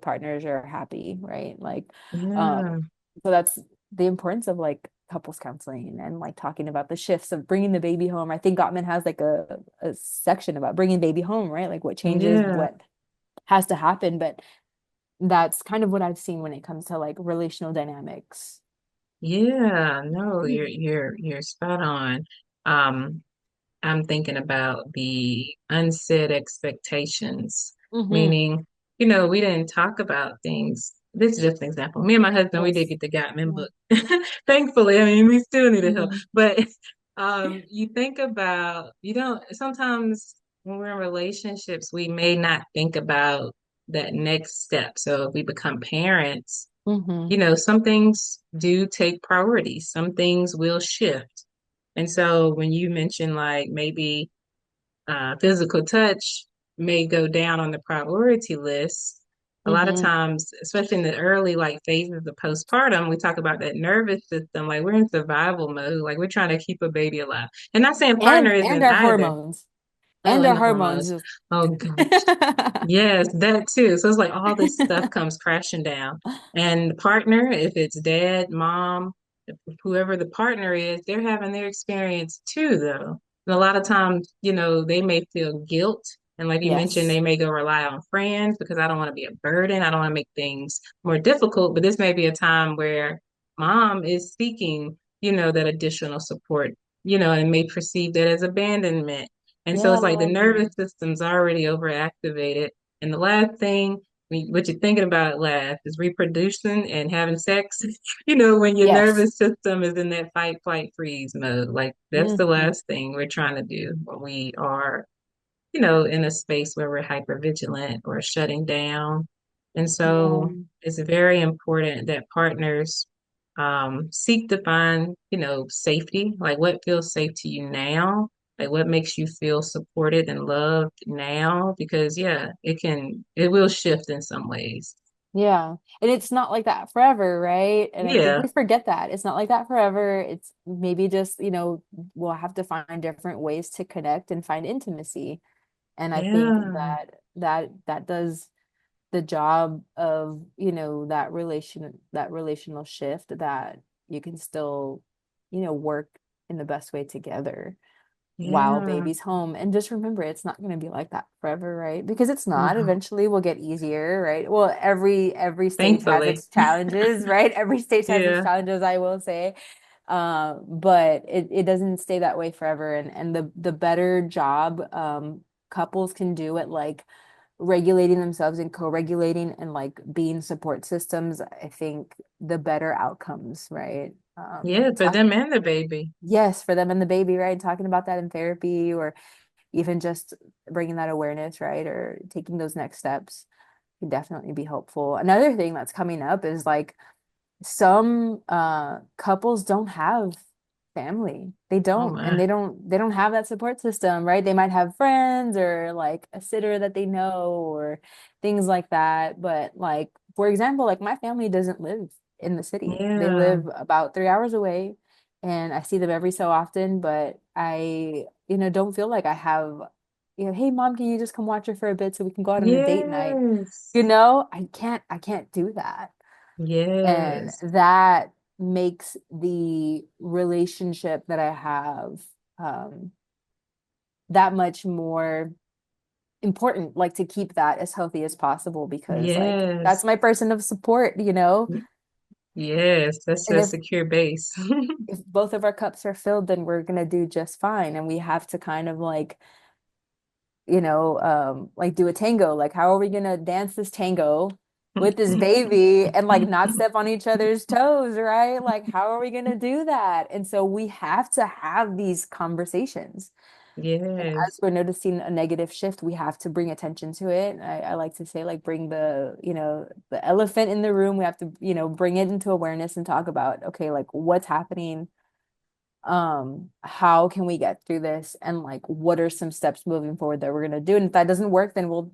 B: partners are happy, right? Like,
A: Yeah.
B: um, so that's the importance of like couples counseling and like talking about the shifts of bringing the baby home. I think Gottman has like a section about bringing baby home, right? Like what changes,
A: Yeah.
B: what has to happen. But that's kind of what I've seen when it comes to like relational dynamics.
A: Yeah. No, you're
B: Mm-hmm.
A: you're you're spot on. Um, I'm thinking about the unsaid expectations,
B: Mm-hmm.
A: meaning, we didn't talk about things. This is just an example. Me and my husband, we did
B: Yes.
A: get the Gottman
B: Yeah.
A: book. Thankfully, I mean, we still need help.
B: Mm-hmm.
A: But you think about, sometimes when we're in relationships, we may not think about that next step. So if we become parents,
B: Mm-hmm.
A: some things do take priority. Some things will shift. And so when you mention like maybe physical touch may go down on the priority list, a lot of
B: Mm-hmm.
A: times, especially in the early like phases of postpartum, we talk about that nervous system, like we're in survival mode, like we're trying to keep a baby alive. And not saying partner
B: And
A: isn't
B: our
A: either.
B: hormones.
A: Oh,
B: And
A: and
B: our
A: the
B: hormones
A: hormones.
B: just
A: Oh gosh. Yes, that too. So it's like all this stuff comes crashing down. And the partner, if it's dad, mom, whoever the partner is, they're having their experience too, though. And a lot of times, they may feel guilt. And like you mentioned,
B: yes.
A: they may go rely on friends because I don't want to be a burden. I don't want to make things more difficult. But this may be a time where mom is seeking, that additional support, and may perceive that as abandonment. And so
B: Yeah,
A: it's like the
B: lovely.
A: nervous system's already overactivated. And the last thing, what you're thinking about last is reproducing and having sex. When your
B: Yes.
A: nervous system is in that fight, flight, freeze mode, like that's the
B: Hmm.
A: last thing we're trying to do when we are, in a space where we're hypervigilant or shutting down. And
B: Yeah.
A: so it's very important that partners seek to find, safety, like what feels safe to you now Like what makes you feel supported and loved now? Because yeah, it will shift in some ways.
B: Yeah. And it's not like that forever, right? And I think
A: Yeah,
B: we forget that. It's not like that forever. It's maybe just, we'll have to find different ways to connect and find intimacy. And I think
A: yeah,
B: that does the job of, that relational shift that you can still, work in the best way together while
A: yeah.
B: baby's home. And just remember, it's not going to be like that forever, right? Because it's not.
A: No,
B: Eventually will get easier, right? Well, every stage has
A: thankfully.
B: its challenges, right? Every stage has its
A: Yeah,
B: challenges, I will say. But it doesn't stay that way forever. And the better job couples can do at like regulating themselves and co-regulating and like being support systems, I think the better outcomes, right?
A: yeah, for
B: Talking
A: them and the baby.
B: Yes, for them and the baby, right? Talking about that in therapy or even just bringing that awareness, right? Or taking those next steps can definitely be helpful. Another thing that's coming up is like some couples don't have family. They
A: Oh
B: don't, and
A: my.
B: they don't have that support system, right? They might have friends or like a sitter that they know or things like that. But like, for example, like my family doesn't live in the city. They
A: Yeah,
B: live about 3 hours away and I see them every so often, but I, don't feel like I have, hey mom, can you just come watch her for a bit so we can go out on a date night?
A: yes,
B: I can't do that. And
A: yes,
B: that makes the relationship that I have um, that much more important, like to keep that as healthy as possible because like that's
A: yes,
B: my person of support.
A: yes. That's
B: And
A: a
B: if
A: secure base.
B: if both of our cups are filled, then we're gonna do just fine. And we have to kind of like like do a tango. Like, how are we gonna dance this tango with this baby and like not step on each other's toes, right? Like, how are we gonna do that? And so we have to have these conversations. And as
A: Yes,
B: we're noticing a negative shift, we have to bring attention to it. I like to say, like, bring the elephant in the room. We have to, bring it into awareness and talk about, okay, like what's happening, how can we get through this and like what are some steps moving forward that we're going to do, and if that doesn't work then we'll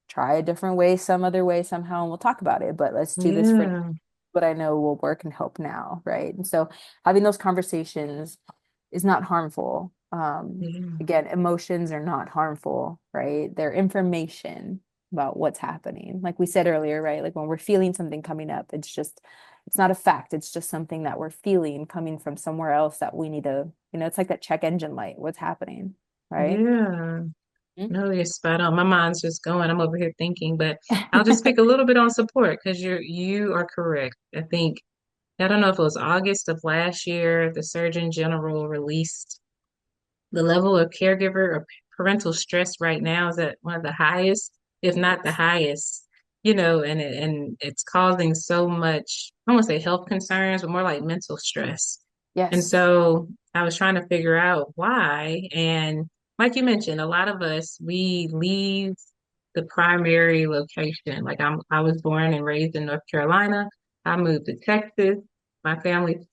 B: try a different way, some other way somehow, and we'll talk about it, but let's do this for
A: yeah,
B: what I know will work and help now, right? And so having those conversations is not harmful.
A: yeah,
B: Again, emotions are not harmful, right? They're information about what's happening. Like we said earlier, right? Like when we're feeling something coming up, it's not a fact. It's just something that we're feeling coming from somewhere else that we need to, it's like that check engine light. What's happening, right?
A: yeah.
B: Mhm.
A: No, you're spot on. My mind's just going. I'm over here thinking, but I'll just speak a little bit on support because you are correct. I don't know if it was August of last year, the Surgeon General released the level of caregiver or parental stress right now is at one of the highest, if not the
B: Yes.
A: highest, and it's causing so much, I won't say health concerns, but more like mental stress. And
B: Yes.
A: so I was trying to figure out why. And like you mentioned, a lot of us, we leave the primary location. I was born and raised in North Carolina. I moved to Texas. My family's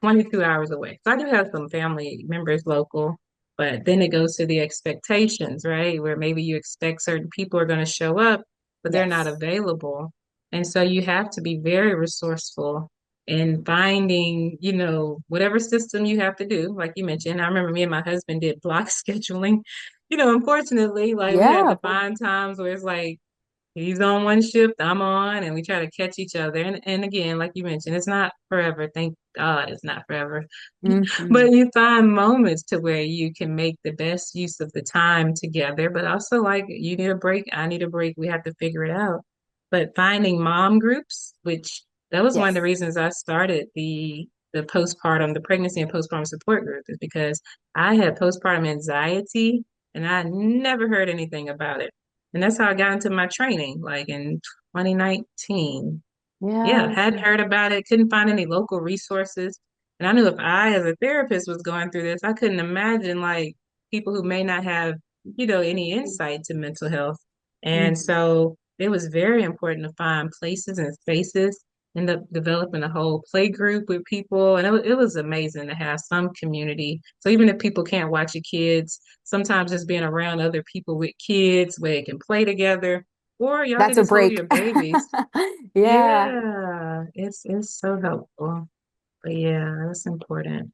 A: 22 hours away. So I do have some family members local, but then it goes to the expectations, right? Where maybe you expect certain people are going to show up, but they're not
B: Yes.
A: available. And so you have to be very resourceful in finding, whatever system you have to do. Like you mentioned, I remember me and my husband did block scheduling. Unfortunately, like we had
B: Yeah.
A: to find times where it's like, he's on one shift, I'm on, and we try to catch each other. And again, like you mentioned, it's not forever. Thank God it's not forever.
B: Hmm.
A: But you find moments to where you can make the best use of the time together, but also like you need a break, I need a break. We have to figure it out. But finding mom groups, which that was one of the
B: Yes.
A: reasons I started the pregnancy and postpartum support group is because I had postpartum anxiety and I never heard anything about it. And that's how I got into my training, like in 2019. Yeah,
B: Yeah.
A: hadn't heard about it, couldn't find any local resources. And I knew if I, as a therapist, was going through this, I couldn't imagine like people who may not have, any insight to mental health. And
B: Mhm.
A: so it was very important to find places and spaces. end up developing a whole play group with people, and it was amazing to have some community. So even if people can't watch your kids, sometimes just being around other people with kids where they can play together, or y'all can
B: That's a
A: just hold
B: break.
A: your babies.
B: Yeah.
A: Yeah, it's so helpful. But yeah, that's important.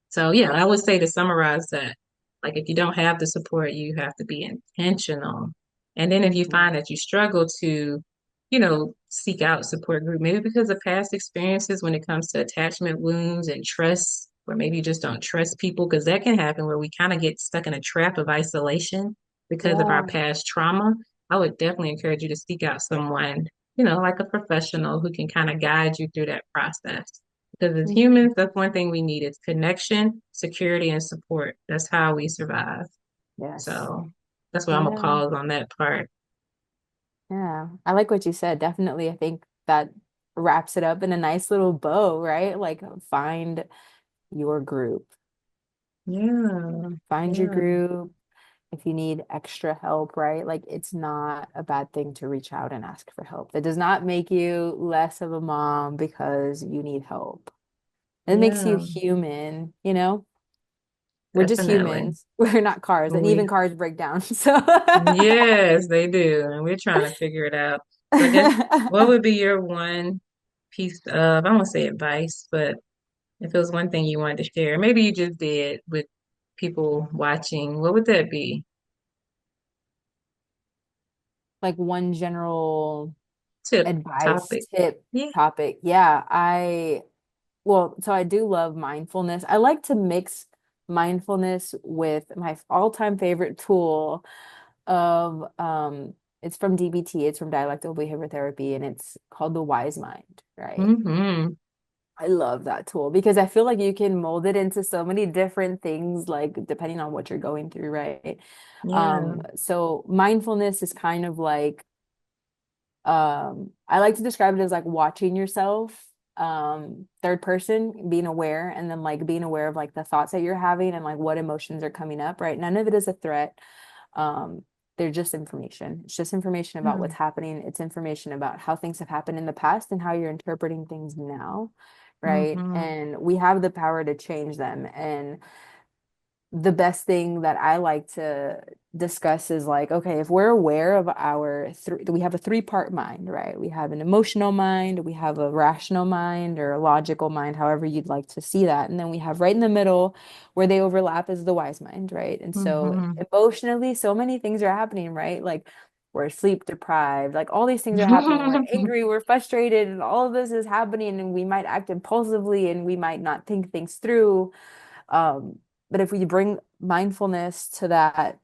A: So yeah, I would say to summarize that, like if you don't have the support, you have to be intentional. And then if you
B: Mhm.
A: find that you struggle to, seek out support group, maybe because of past experiences when it comes to attachment wounds and trust, or maybe you just don't trust people, because that can happen where we kind of get stuck in a trap of isolation because of our
B: Yeah.
A: past trauma. I would definitely encourage you to seek out someone, like a professional who can kind of guide you through that process. Because as
B: Mhm.
A: humans, that's one thing we need is connection, security, and support. That's how we survive.
B: Yes.
A: So that's why I'm gonna
B: Yeah.
A: pause on that part.
B: Yeah. I like what you said. Definitely, I think that wraps it up in a nice little bow, right? Like find your group.
A: Yeah,
B: Find your
A: yeah,
B: group if you need extra help, right? Like it's not a bad thing to reach out and ask for help. That does not make you less of a mom because you need help. It makes you
A: yeah,
B: human, you know? We're just
A: definitely.
B: humans. We're not cars, and even
A: We,
B: cars break down. So
A: yes, they do. And we're trying to figure it out. So I guess what would be your one piece of, I won't say advice, but if it was one thing you wanted to share, maybe you just did with people watching, what would that be?
B: like one general
A: Tip,
B: advice,
A: topic.
B: tip,
A: Yeah.
B: topic. Yeah, well, so I do love mindfulness. I like to mix mindfulness with my all-time favorite tool of it's from DBT, it's from dialectical behavior therapy, and it's called the wise mind, right?
A: Hmm.
B: I love that tool because I feel like you can mold it into so many different things, like depending on what you're going through, right?
A: Yeah.
B: So mindfulness is kind of like I like to describe it as like watching yourself, third person, being aware, and then like being aware of like the thoughts that you're having and like what emotions are coming up, right? None of it is a threat. Um, they're just information. It's just information about what's happening. It's information about how things have happened in the past and how you're interpreting things now, right?
A: Hmm.
B: And we have the power to change them. And the best thing that I like to discuss is like, okay, if we're aware of our three, we have a three-part mind, right? We have an emotional mind, we have a rational mind or a logical mind, however you'd like to see that. And then we have right in the middle where they overlap is the wise mind, right? And so
A: Hmm.
B: emotionally, so many things are happening, right? Like we're sleep deprived, like all these things are happening. We're angry, we're frustrated, and all of this is happening, and we might act impulsively and we might not think things through. Um, but if we bring mindfulness to that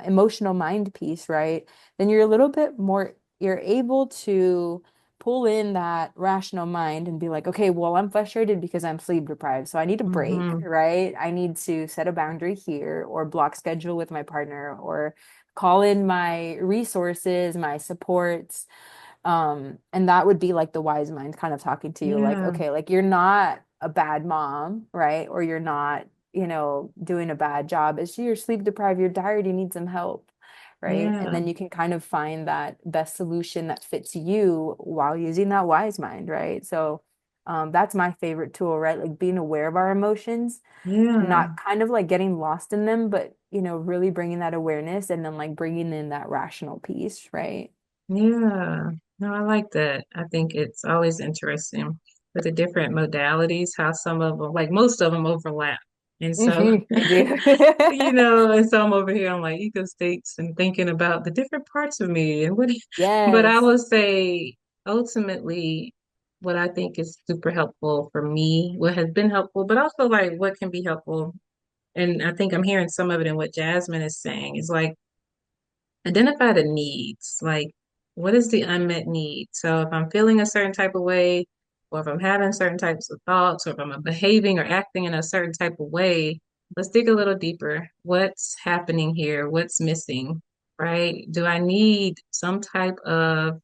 B: emotional mind piece, right, then you're a little bit more, you're able to pull in that rational mind and be like, okay, well, I'm frustrated because I'm sleep deprived. So I need a break,
A: Hmm.
B: right? I need to set a boundary here or block schedule with my partner or call in my resources, my supports, and that would be like the wise mind kind of talking to you, like,
A: Yeah.
B: okay, like you're not a bad mom, right? Or you're not, doing a bad job. It's you're sleep deprived, you're tired, you need some help, right? And
A: Yeah.
B: then you can kind of find that best solution that fits you while using that wise mind, right? So that's my favorite tool, right? Like being aware of our emotions and
A: Yeah.
B: not kind of like getting lost in them, but really bringing that awareness and then like bringing in that rational piece, right?
A: Yeah. No, I like that. I think it's always interesting with the different modalities, how some of them, like most of them overlap. And so,
B: They do.
A: and so I'm over here on like ego states and thinking about the different parts of me and but I
B: Yes.
A: will say ultimately what I think is super helpful for me, what has been helpful, but also like what can be helpful. And I think I'm hearing some of it in what Jasmine is saying is like identify the needs. Like, what is the unmet need? So if I'm feeling a certain type of way, or if I'm having certain types of thoughts, or if I'm behaving or acting in a certain type of way, let's dig a little deeper. What's happening here? What's missing? Right? Do I need some type of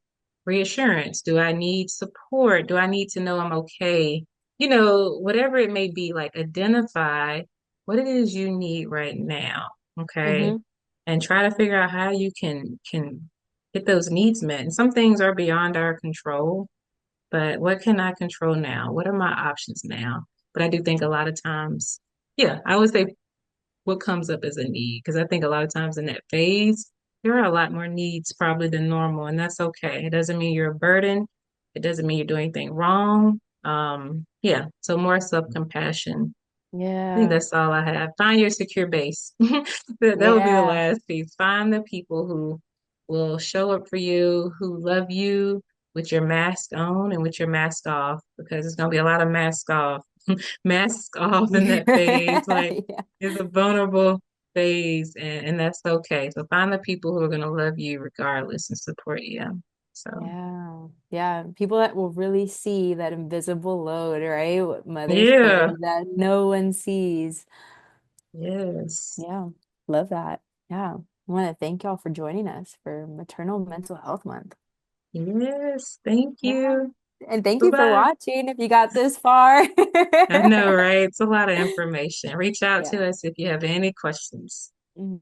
A: reassurance? Do I need support? Do I need to know I'm okay? Whatever it may be, like identify what it is you need right now. Okay,
B: Hmm.
A: and try to figure out how you can get those needs met. And some things are beyond our control. but what can I control now? What are my options now? But I do think a lot of times, yeah, I would say what comes up as a need, because I think a lot of times in that phase, there are a lot more needs probably than normal, and that's okay. It doesn't mean you're a burden. It doesn't mean you're doing anything wrong. Yeah, so more self-compassion. I think
B: Yeah.
A: that's all I have. Find your secure base. That would be the
B: Yeah.
A: last piece. Find the people who will show up for you, who love you with your mask on and with your mask off, because it's going to be a lot of mask off, mask off in that phase. Like
B: Yeah.
A: it's a vulnerable phase, and that's okay. So find the people who are going to love you regardless and support you. So,
B: Yeah. Yeah. People that will really see that invisible load, right? What mothers
A: yeah,
B: carry that no one sees.
A: yes,
B: Yeah. Love that. Yeah. I want to thank y'all for joining us for Maternal Mental Health Month.
A: yes. Thank
B: Yeah.
A: you.
B: And thank
A: Bye
B: you for
A: bye.
B: watching if you got this far.
A: I know, right? It's a lot of information. Reach out
B: Yeah.
A: to us if you have any questions.
B: Mhm.